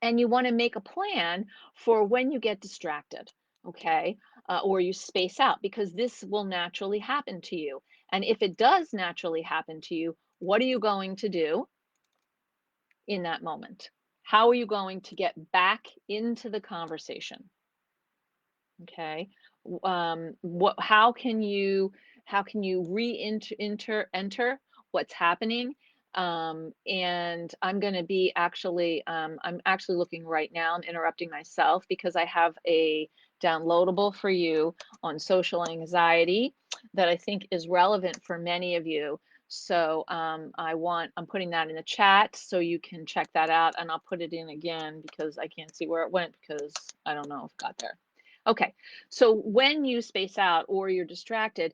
and you want to make a plan for when you get distracted, okay, or you space out, because this will naturally happen to you. And if it does naturally happen to you, what are you going to do in that moment? How are you going to get back into the conversation? Okay. What, how can you enter what's happening? And I'm going to be actually, I'm actually looking right now. I'm interrupting myself because I have a downloadable for you on social anxiety that I think is relevant for many of you. So I'm putting that in the chat so you can check that out, and I'll put it in again because I can't see where it went because I don't know if it got there. Okay, so when you space out or you're distracted,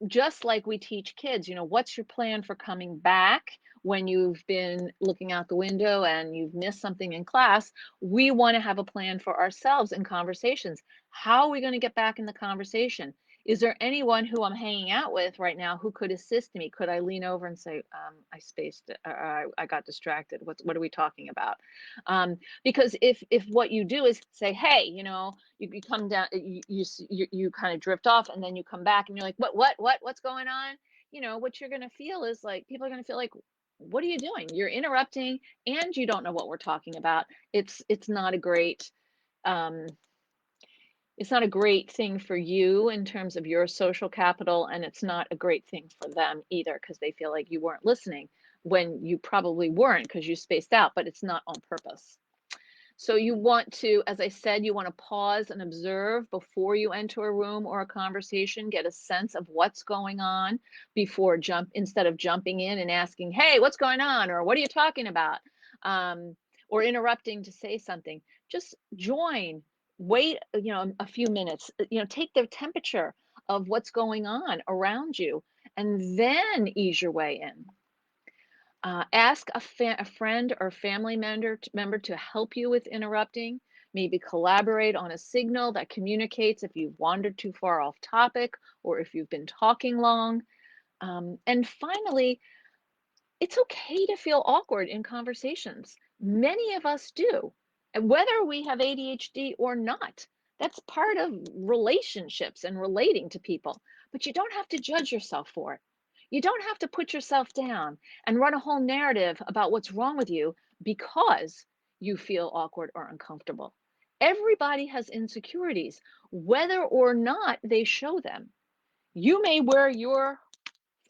just like we teach kids, what's your plan for coming back when you've been looking out the window and you've missed something in class, we want to have a plan for ourselves in conversations. How are we going to get back in the conversation? Is there anyone who I'm hanging out with right now who could assist me? Could I lean over and say, I spaced it, or I got distracted. What are we talking about? Because if what you do is say, hey, you come down, you kind of drift off, and then you come back, and you're like, what's going on? What you're gonna feel is like people are gonna feel like, what are you doing? You're interrupting, and you don't know what we're talking about. It's not a great um, it's not a great thing for you in terms of your social capital, and it's not a great thing for them either because they feel like you weren't listening when you probably weren't because you spaced out, but it's not on purpose. So you want to, as I said, you want to pause and observe before you enter a room or a conversation, get a sense of what's going on instead of jumping in and asking, hey, what's going on? Or what are you talking about? Um, or interrupting to say something. Just join, wait, a few minutes, take the temperature of what's going on around you and then ease your way in. Ask a friend or family member to help you with interrupting. Maybe collaborate on a signal that communicates if you've wandered too far off topic or if you've been talking long. And finally, it's okay to feel awkward in conversations. Many of us do, and whether we have ADHD or not. That's part of relationships and relating to people, but you don't have to judge yourself for it. You don't have to put yourself down and run a whole narrative about what's wrong with you because you feel awkward or uncomfortable. Everybody has insecurities, whether or not they show them. You may wear your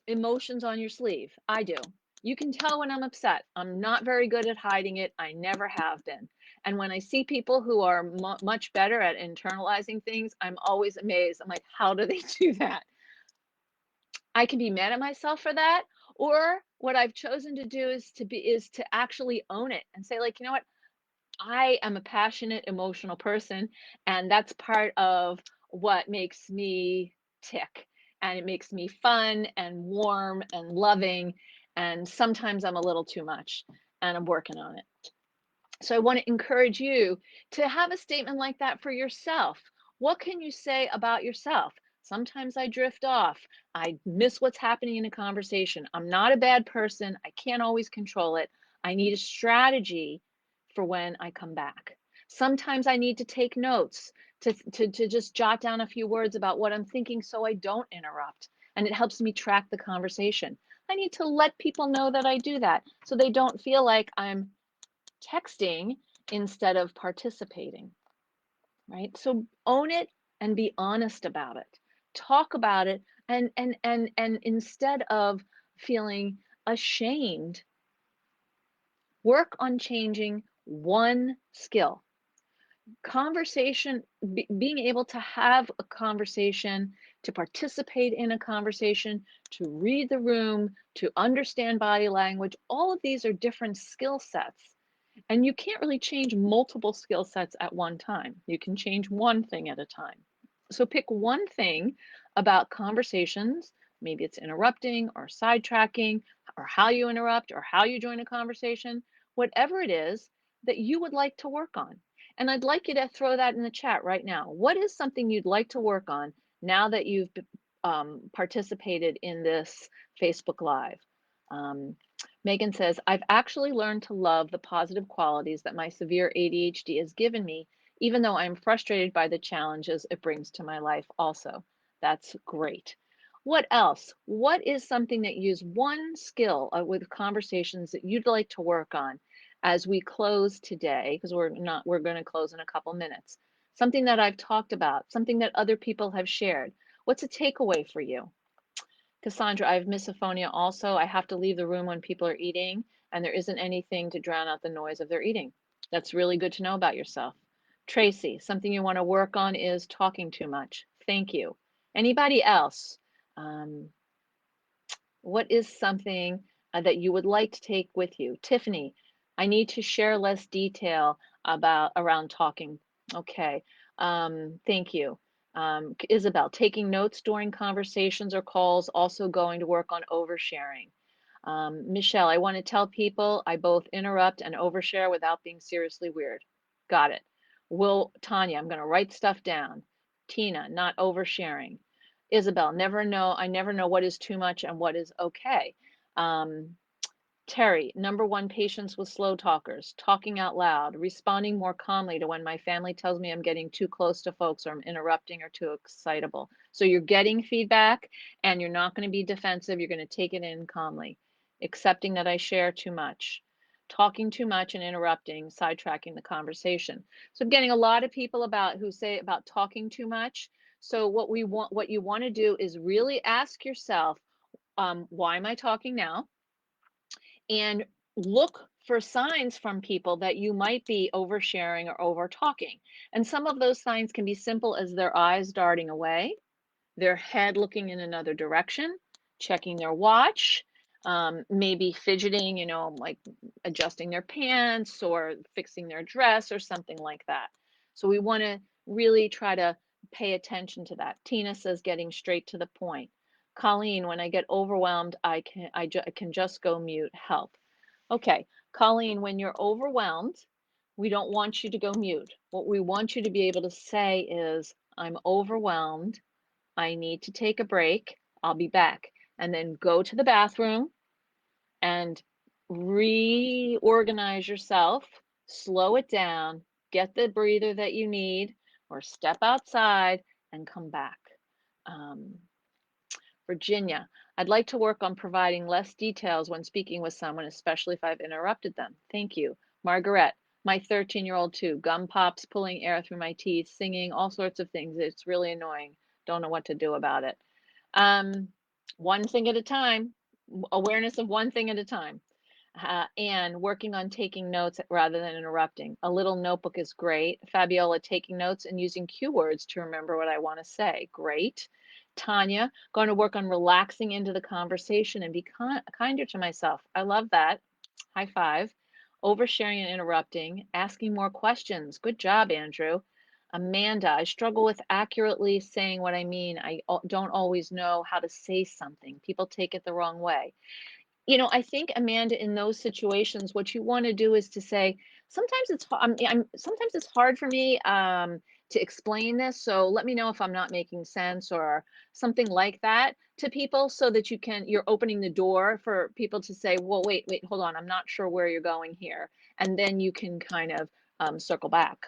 emotions on your sleeve. I do. You can tell when I'm upset. I'm not very good at hiding it. I never have been. And when I see people who are much better at internalizing things, I'm always amazed. I'm like, how do they do that? I can be mad at myself for that. Or what I've chosen to do is to actually own it and say, like, you know what? I am a passionate, emotional person, and that's part of what makes me tick. And it makes me fun and warm and loving. And sometimes I'm a little too much, and I'm working on it. So I want to encourage you to have a statement like that for yourself. What can you say about yourself? Sometimes I drift off. I miss what's happening in a conversation. I'm not a bad person. I can't always control it. I need a strategy for when I come back. Sometimes I need to take notes to just jot down a few words about what I'm thinking so I don't interrupt. And it helps me track the conversation. I need to let people know that I do that so they don't feel like I'm texting instead of participating, right? So own it and be honest about it. Talk about it and instead of feeling ashamed, work on changing one skill. Conversation, being able to have a conversation, to participate in a conversation, to read the room, to understand body language, all of these are different skill sets. And you can't really change multiple skill sets at one time. You can change one thing at a time. So pick one thing about conversations. Maybe it's interrupting or sidetracking or how you interrupt or how you join a conversation, whatever it is that you would like to work on. And I'd like you to throw that in the chat right now. What is something you'd like to work on now that you've participated in this Facebook Live? Um, Megan says, I've actually learned to love the positive qualities that my severe ADHD has given me, even though I'm frustrated by the challenges it brings to my life also. That's great. What else? What is something that you use one skill with conversations that you'd like to work on as we close today? Because we're going to close in a couple minutes. Something that I've talked about, something that other people have shared. What's a takeaway for you? Cassandra, I have misophonia also. I have to leave the room when people are eating, and there isn't anything to drown out the noise of their eating. That's really good to know about yourself. Tracy, something you want to work on is talking too much. Thank you. Anybody else? Um, what is something that you would like to take with you? Tiffany, I need to share less detail around talking. Okay, thank you. Isabel, taking notes during conversations or calls, also going to work on oversharing. Michelle, I want to tell people I both interrupt and overshare without being seriously weird. Got it. Will, Tanya, I'm going to write stuff down. Tina, not oversharing. Isabel, I never know what is too much and what is okay. Um, Terry, number one, patience with slow talkers, talking out loud, responding more calmly to when my family tells me I'm getting too close to folks or I'm interrupting or too excitable. So you're getting feedback and you're not going to be defensive. You're going to take it in calmly, accepting that I share too much, talking too much and interrupting, sidetracking the conversation. So I'm getting a lot of people who say about talking too much. So what you want to do is really ask yourself, why am I talking now? And look for signs from people that you might be oversharing or over talking. And some of those signs can be simple as their eyes darting away, their head looking in another direction, checking their watch, maybe fidgeting, like adjusting their pants or fixing their dress or something like that. So we want to really try to pay attention to that. Tina says getting straight to the point. Colleen, when I get overwhelmed, I can just go mute. Help. Okay, Colleen, when you're overwhelmed, we don't want you to go mute. What we want you to be able to say is, I'm overwhelmed. I need to take a break. I'll be back. And then go to the bathroom and reorganize yourself, slow it down, get the breather that you need, or step outside and come back. Um, Virginia, I'd like to work on providing less details when speaking with someone, especially if I've interrupted them. Thank you. Margaret, my 13-year-old too. Gum pops, pulling air through my teeth, singing, all sorts of things. It's really annoying. Don't know what to do about it. Um, one thing at a time, awareness of one thing at a time. And working on taking notes rather than interrupting. A little notebook is great. Fabiola, taking notes and using cue words to remember what I want to say. Great. Tanya, going to work on relaxing into the conversation and be kinder to myself. I love that. High five. Oversharing and interrupting, asking more questions. Good job, Andrew. Amanda, I struggle with accurately saying what I mean. I don't always know how to say something. People take it the wrong way. I think, Amanda, in those situations, what you want to do is to say, sometimes sometimes it's hard for me to explain this. So let me know if I'm not making sense or something like that to people so that you're opening the door for people to say, well, wait, hold on. I'm not sure where you're going here. And then you can kind of circle back.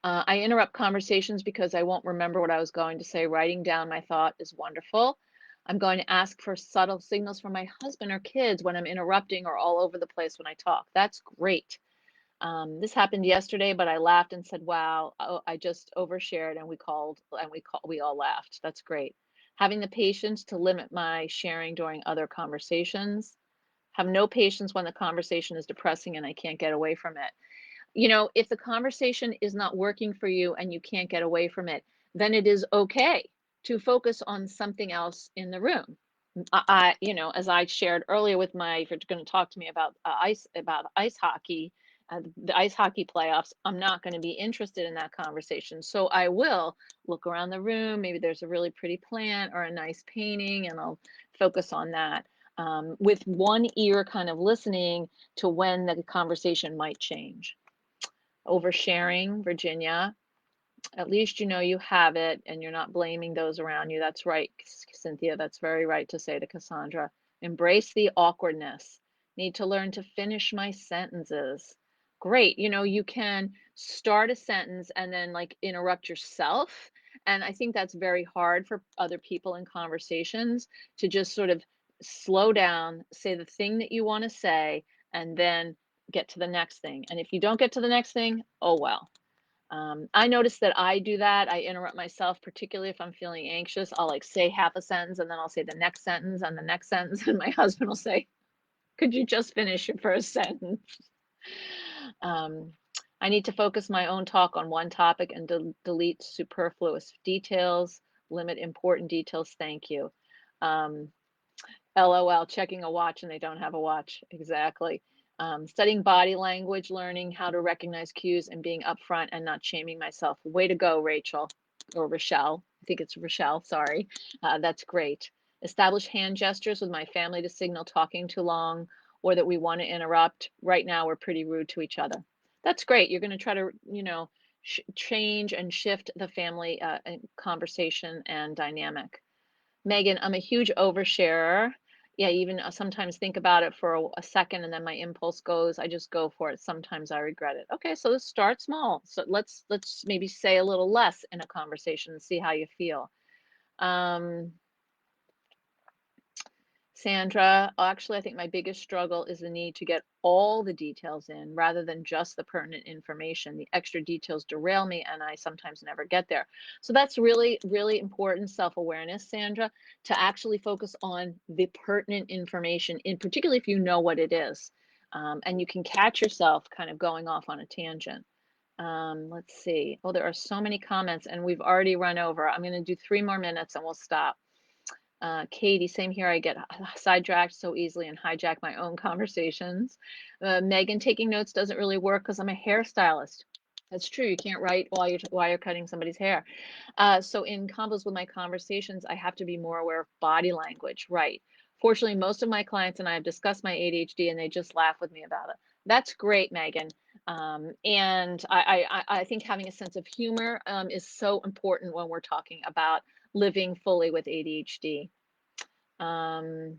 I interrupt conversations because I won't remember what I was going to say. Writing down my thought is wonderful. I'm going to ask for subtle signals from my husband or kids when I'm interrupting or all over the place when I talk. That's great. This happened yesterday, but I laughed and said, "Wow, I just overshared," and we all laughed. That's great. Having the patience to limit my sharing during other conversations. Have no patience when the conversation is depressing and I can't get away from it. If the conversation is not working for you and you can't get away from it, then it is okay to focus on something else in the room. As I shared earlier if you're going to talk to me about ice hockey, the ice hockey playoffs, I'm not going to be interested in that conversation. So I will look around the room. Maybe there's a really pretty plant or a nice painting, and I'll focus on that. With one ear kind of listening to when the conversation might change. Oversharing, Virginia. At least you know you have it and you're not blaming those around you. That's right, Cynthia. That's very right to say to Cassandra. Embrace the awkwardness. Need to learn to finish my sentences. Great. You can start a sentence and then like interrupt yourself. And I think that's very hard for other people in conversations to just sort of slow down, say the thing that you want to say, and then get to the next thing. And if you don't get to the next thing, oh well. I notice that I do that. I interrupt myself, particularly if I'm feeling anxious. I'll like say half a sentence and then I'll say the next sentence and the next sentence. And my husband will say, could you just finish your first sentence? Um, I need to focus my own talk on one topic and delete superfluous details, limit important details. Thank you. Um, LOL, checking a watch and they don't have a watch. Exactly. Studying body language, learning how to recognize cues and being upfront and not shaming myself. Way to go, Rachel or Rochelle. I think it's Rochelle. Sorry. That's great. Establish hand gestures with my family to signal talking too long or that we want to interrupt. Right now, we're pretty rude to each other. That's great. You're going to try to, change and shift the family conversation and dynamic. Megan, I'm a huge oversharer. Yeah, even sometimes think about it for a second and then my impulse goes, I just go for it. Sometimes I regret it. Okay, so let's start small. So let's maybe say a little less in a conversation and see how you feel. Um, Sandra, actually, I think my biggest struggle is the need to get all the details in rather than just the pertinent information. The extra details derail me, and I sometimes never get there. So that's really, really important self-awareness, Sandra, to actually focus on the pertinent information, in particularly if you know what it is. And you can catch yourself kind of going off on a tangent. Let's see. Oh, there are so many comments, and we've already run over. I'm going to do 3 more minutes and we'll stop. Katie, same here. I get sidetracked so easily and hijack my own conversations. Megan, taking notes doesn't really work because I'm a hairstylist. That's true. You can't write while you're cutting somebody's hair. So in combos with my conversations, I have to be more aware of body language. Right. Fortunately, most of my clients and I have discussed my ADHD and they just laugh with me about it. That's great, Megan. And I think having a sense of humor is so important when we're talking about living fully with ADHD. Um,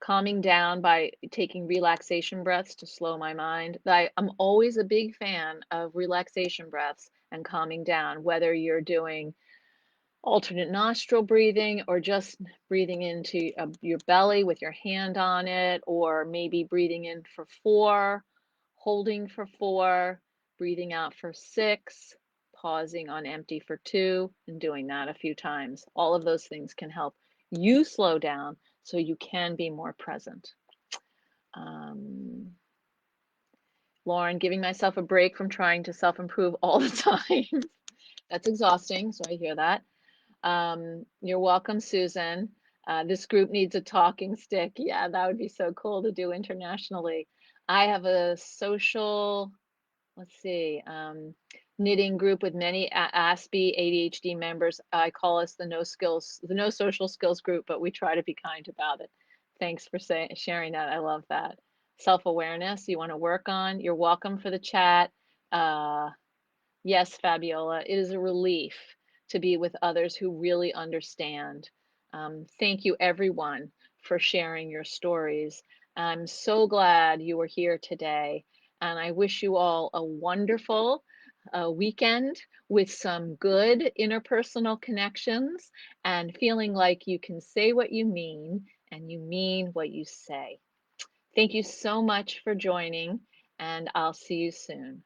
Calming down by taking relaxation breaths to slow my mind. I'm always a big fan of relaxation breaths and calming down, whether you're doing alternate nostril breathing or just breathing into your belly with your hand on it, or maybe breathing in for 4, holding for 4, breathing out for 6, pausing on empty for 2, and doing that a few times. All of those things can help you slow down so you can be more present. Um, Lauren, giving myself a break from trying to self-improve all the time. That's exhausting, so I hear that. You're welcome, Susan. This group needs a talking stick. Yeah, that would be so cool to do internationally. I have a social, let's see, knitting group with many ASPE ADHD members. I call us the no social skills group, but we try to be kind about it. Thanks for sharing that. I love that. Self-awareness you want to work on. You're welcome for the chat. Uh, Yes, Fabiola, it is a relief to be with others who really understand. Thank you, everyone, for sharing your stories. I'm so glad you were here today, and I wish you all a wonderful weekend with some good interpersonal connections and feeling like you can say what you mean and you mean what you say. Thank you so much for joining, and I'll see you soon.